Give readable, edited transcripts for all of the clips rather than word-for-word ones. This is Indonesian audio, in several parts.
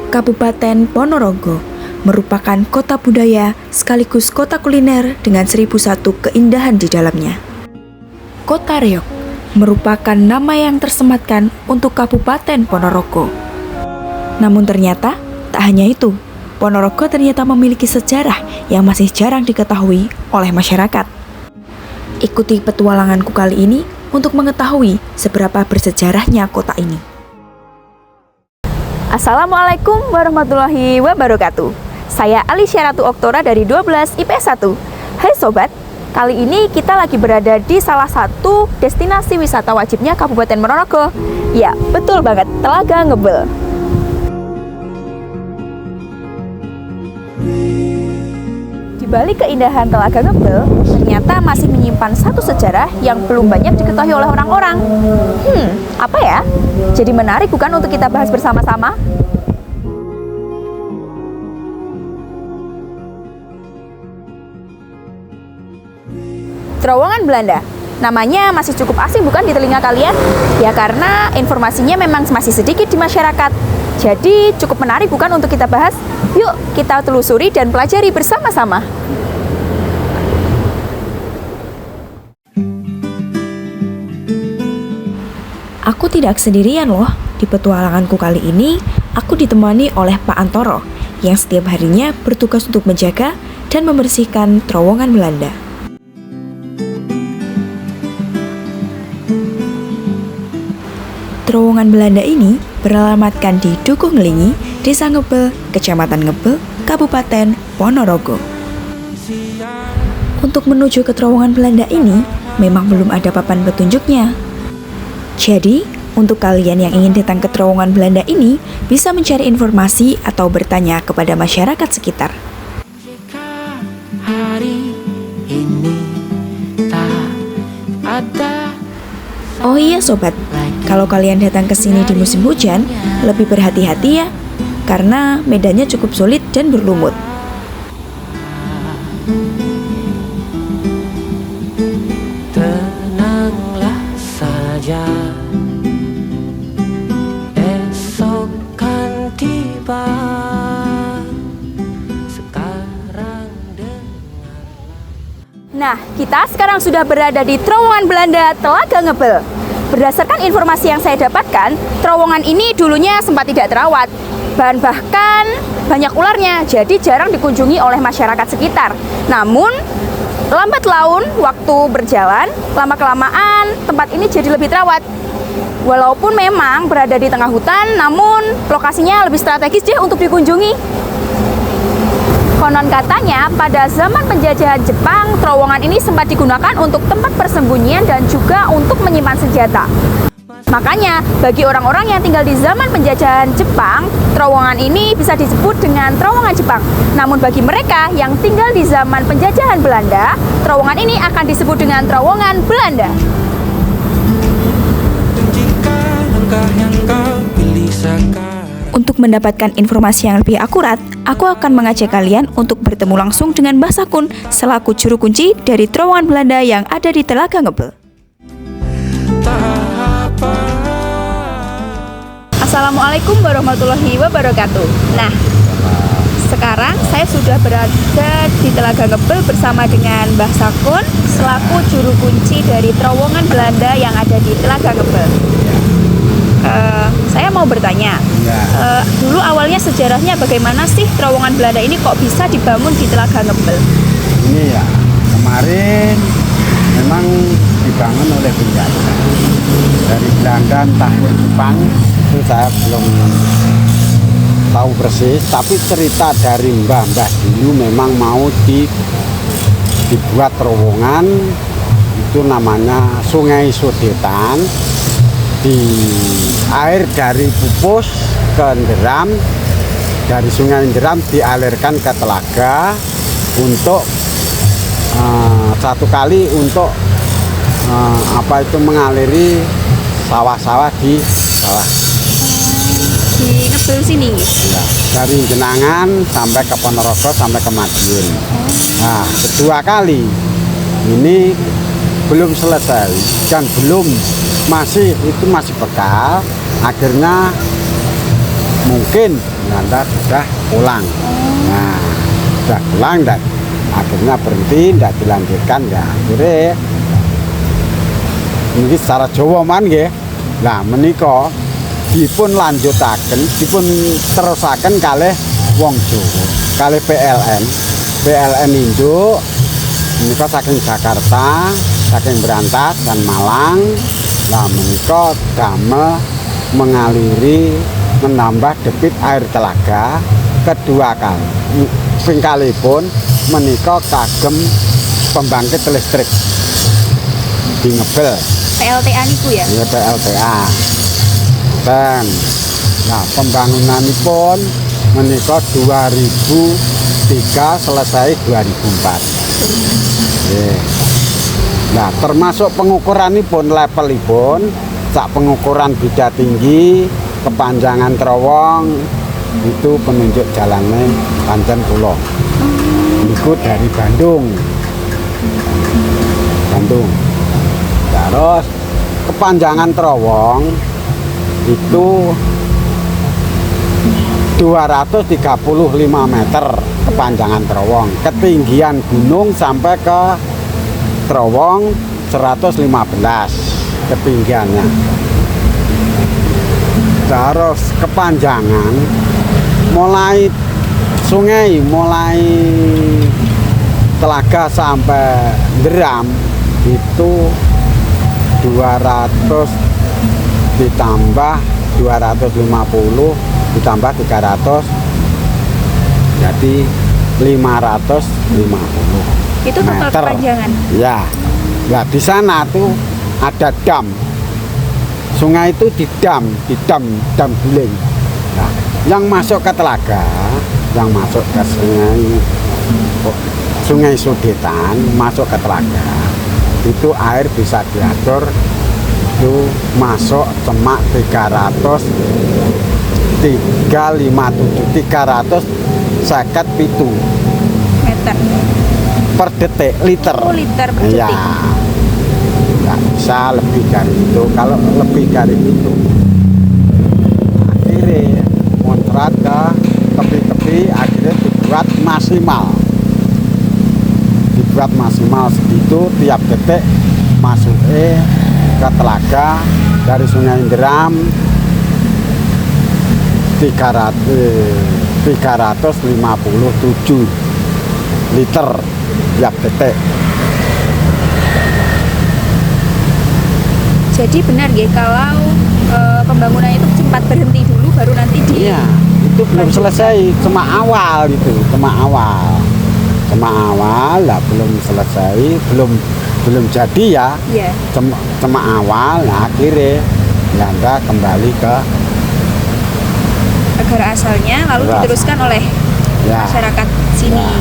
Kabupaten Ponorogo merupakan kota budaya sekaligus kota kuliner dengan 1001 keindahan di dalamnya. Kota Reog merupakan nama yang tersematkan untuk Kabupaten Ponorogo. Namun ternyata tak hanya itu, Ponorogo ternyata memiliki sejarah yang masih jarang diketahui oleh masyarakat. Ikuti petualanganku kali ini untuk mengetahui seberapa bersejarahnya kota ini. Assalamualaikum warahmatullahi wabarakatuh. Saya Alicia Ratu Oktora dari 12 IPS 1. Hai sobat, kali ini kita lagi berada di salah satu destinasi wisata wajibnya Kabupaten Ponorogo. Ya, betul banget, Telaga Ngebel. Di balik keindahan Telaga Ngebel, ternyata masih menyimpan satu sejarah yang belum banyak diketahui oleh orang-orang. Apa ya? Jadi menarik bukan untuk kita bahas bersama-sama? Terowongan Belanda. Namanya masih cukup asing bukan di telinga kalian? Ya karena informasinya memang masih sedikit di masyarakat. Jadi cukup menarik bukan untuk kita bahas? Yuk kita telusuri dan pelajari bersama-sama. Aku tidak sendirian loh. Di petualanganku kali ini, aku ditemani oleh Pak Antoro yang setiap harinya bertugas untuk menjaga dan membersihkan terowongan Belanda. Terowongan Belanda ini beralamatkan di Dukuh Ngelingi, Desa Ngebel, Kecamatan Ngebel, Kabupaten Ponorogo. Untuk menuju ke terowongan Belanda ini, memang belum ada papan petunjuknya. Jadi, untuk kalian yang ingin datang ke terowongan Belanda ini, bisa mencari informasi atau bertanya kepada masyarakat sekitar. Oh iya sobat, kalau kalian datang ke sini di musim hujan, lebih berhati-hati ya, karena medannya cukup sulit dan berlumut. Tenanglah saja, esok kan tiba. Sekarang dengarlah. Nah, kita sekarang sudah berada di terowongan Belanda Telaga Ngebel. Berdasarkan informasi yang saya dapatkan, terowongan ini dulunya sempat tidak terawat. Bahkan banyak ularnya, jadi jarang dikunjungi oleh masyarakat sekitar. Namun, lambat laun waktu berjalan, lama-kelamaan tempat ini jadi lebih terawat. Walaupun memang berada di tengah hutan, namun lokasinya lebih strategis deh untuk dikunjungi. Konon katanya, pada zaman penjajahan Jepang, terowongan ini sempat digunakan untuk tempat persembunyian dan juga untuk menyimpan senjata. Makanya, bagi orang-orang yang tinggal di zaman penjajahan Jepang, terowongan ini bisa disebut dengan terowongan Jepang. Namun bagi mereka yang tinggal di zaman penjajahan Belanda, terowongan ini akan disebut dengan terowongan Belanda. Jika langkah yang kau pilih sekarang. Untuk mendapatkan informasi yang lebih akurat, aku akan mengajak kalian untuk bertemu langsung dengan Mbah Sakun selaku juru kunci dari terowongan Belanda yang ada di Telaga Ngebel. Assalamualaikum warahmatullahi wabarakatuh. Nah, sekarang saya sudah berada di Telaga Ngebel bersama dengan Mbah Sakun selaku juru kunci dari terowongan Belanda yang ada di Telaga Ngebel. Saya mau bertanya, dulu awalnya sejarahnya bagaimana sih terowongan Belanda ini kok bisa dibangun di Telaga Ngebel? Ini ya, kemarin memang dibangun oleh penjajah dari Belanda tahun Jepang, itu saya belum tahu persis, tapi cerita dari mbah-mbah dulu memang mau dibuat terowongan, itu namanya Sungai Sodetan. Di air dari Pupus ke Nderam, dari Sungai Nderam dialirkan ke Telaga untuk satu kali untuk mengaliri sawah-sawah di bawah. Di Ngebel sini? Ya, dari Jenangan sampai ke Ponorogo sampai ke Madiun. Nah, kedua kali ini belum selesai dan masih bekal. Akhirnya mungkin Belanda sudah pulang. Nah, sudah pulang dan akhirnya berhenti, tidak dilanjutkan ya. Akhirnya ini secara Jawa man nggih. Nah, menika dipun lanjutaken, dipun terusaken kalih wong Jawa, kalih PLN. PLN induk menika saking Jakarta, saking Brantas dan Malang. Nah, menika damel mengaliri menambah debit air telaga kedua kali. Ping kalipun menika kagem pembangkit listrik di Ngebel. PLTA niku ya. Ya PLTA. Dan nah pembangunanipun menika 2003 selesai 2004. Nggih. Nah, termasuk pengukuranipun levelipun sak pengukuran bida tinggi, kepanjangan terowong itu penunjuk jalannya pancen kula. Niku dari Bandung. Terus kepanjangan terowong itu 235 meter kepanjangan terowong. Ketinggian gunung sampai ke terowong 115 ketinggiannya. Terus kepanjangan mulai sungai, mulai telaga sampai Deram itu 200 ditambah 250 ditambah 300 jadi 550 Itu total meter. kepanjangan. Ya. Nah, di sana tuh ada dam. Sungai itu di dam guling. Nah, yang masuk ke telaga, yang masuk ke Sungai Sudetan, masuk ke telaga, itu air bisa diatur itu masuk semak 357 Meter. per detik liter. Oh, liter per Ya, detik. nggak bisa lebih dari itu. Kalau lebih dari itu, akhirnya kontrak ke tepi-tepi, akhirnya dibuat maksimal segitu tiap detik masuk ke telaga dari Sungai Inderam 357 liter tiap detik. Jadi benar ya kalau pembangunan itu sempat berhenti dulu baru nanti di Iya, itu belum selesai, cuma awal gitu, cuma awal lah belum selesai, belum jadi ya, Iya. cuma awal. Nah, akhirnya Belanda kembali ke negara asalnya lalu Negara diteruskan oleh ya. masyarakat sini. Ya.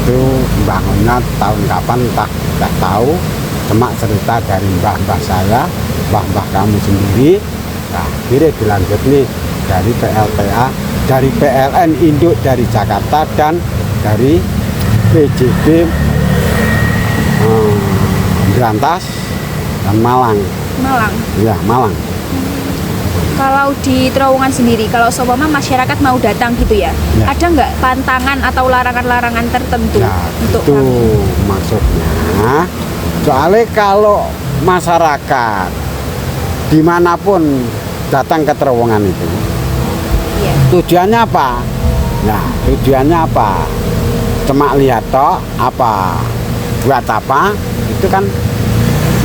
Itu bangunnya tahun kapan tak nggak tahu, cuma cerita dari mbah-mbah saya, mbah-mbah kamu sendiri. Nah, akhirnya dilanjut nih dari PLTA, dari PLN induk dari Jakarta dan dari PJB Brantas dan Malang. Malang. Ya, Malang. Kalau di Terowongan sendiri, kalau seumpama masyarakat mau datang gitu ya, Ya. ada nggak pantangan atau larangan-larangan tertentu Ya, untuk itu kami? maksudnya. Soalnya kalau masyarakat dimanapun datang ke terowongan itu, Iya. tujuannya apa? Nah, tujuannya apa? Cuma lihat toh, apa? Buat apa? Itu kan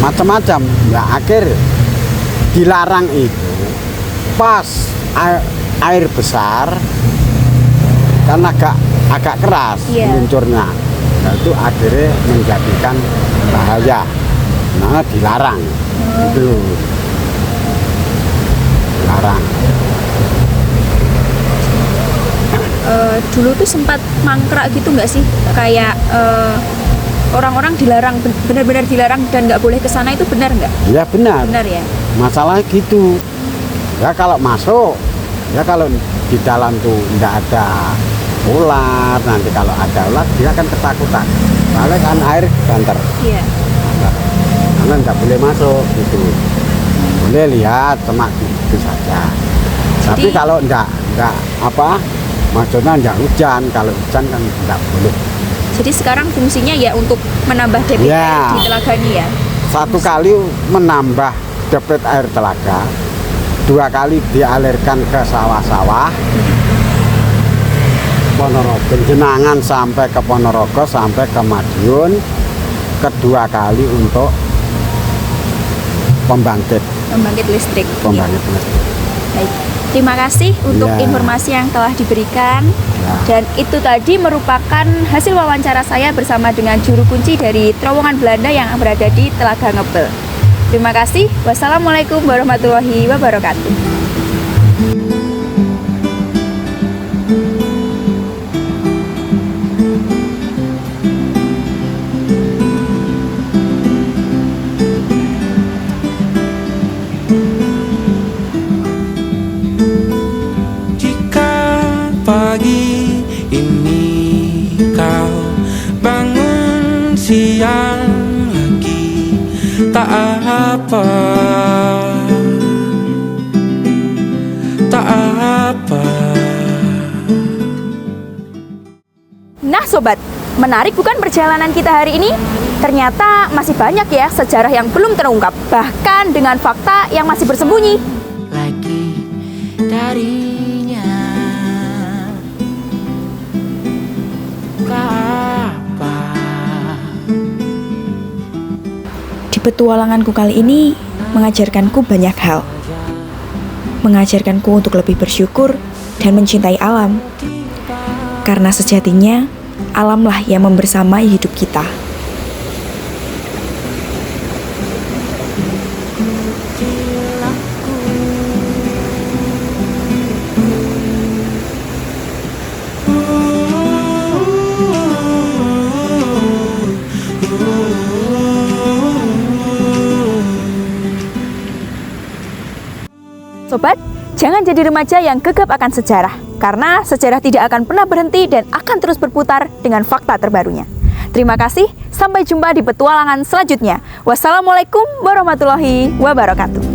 macam-macam. Ya, akhir dilarang itu pas air besar karena agak keras Iya. meluncurnya. Nah, itu akhirnya menjadikan bahaya. Nah, dilarang. Itu dilarang. Dulu tuh sempat mangkrak gitu nggak sih? Kayak orang-orang dilarang, benar-benar dilarang dan nggak boleh ke sana, itu benar nggak? Ya benar. Benar ya? Masalah gitu. Ya kalau masuk, ya kalau di dalam tuh tidak ada ular, nanti kalau ada ular dia akan ketakutan. Soalnya kan air banter, Iya. karena tidak boleh masuk gitu. Boleh lihat cuma gitu saja. Tapi Jadi- kalau tidak enggak maksudnya enggak hujan. Kalau hujan kan enggak boleh. Jadi sekarang fungsinya ya untuk menambah debit Ya. air di telaga ini ya. Satu kali menambah debit air telaga, 2 kali dialirkan ke sawah-sawah Ponorogo, Jenangan sampai ke Ponorogo sampai ke Madiun, kedua kali untuk pembangkit Listrik. listrik. Baik. Terima kasih untuk Ya. informasi yang telah diberikan. Ya. Dan itu tadi merupakan hasil wawancara saya bersama dengan juru kunci dari terowongan Belanda yang berada di Telaga Ngebel. Terima kasih. Wassalamualaikum warahmatullahi wabarakatuh. Jika pagi ini kau bangun siang lagi, tak apa, tak apa. Nah sobat, menarik bukan perjalanan kita hari ini? Ternyata masih banyak ya sejarah yang belum terungkap, bahkan dengan fakta yang masih bersembunyi. Lagi darinya Di petualanganku kali ini mengajarkanku banyak hal. Mengajarkanku untuk lebih bersyukur dan mencintai alam. Karena sejatinya, alamlah yang membersamai hidup kita. Sobat, jangan jadi remaja yang gegap akan sejarah, karena sejarah tidak akan pernah berhenti dan akan terus berputar dengan fakta terbarunya. Terima kasih, sampai jumpa di petualangan selanjutnya. Wassalamualaikum warahmatullahi wabarakatuh.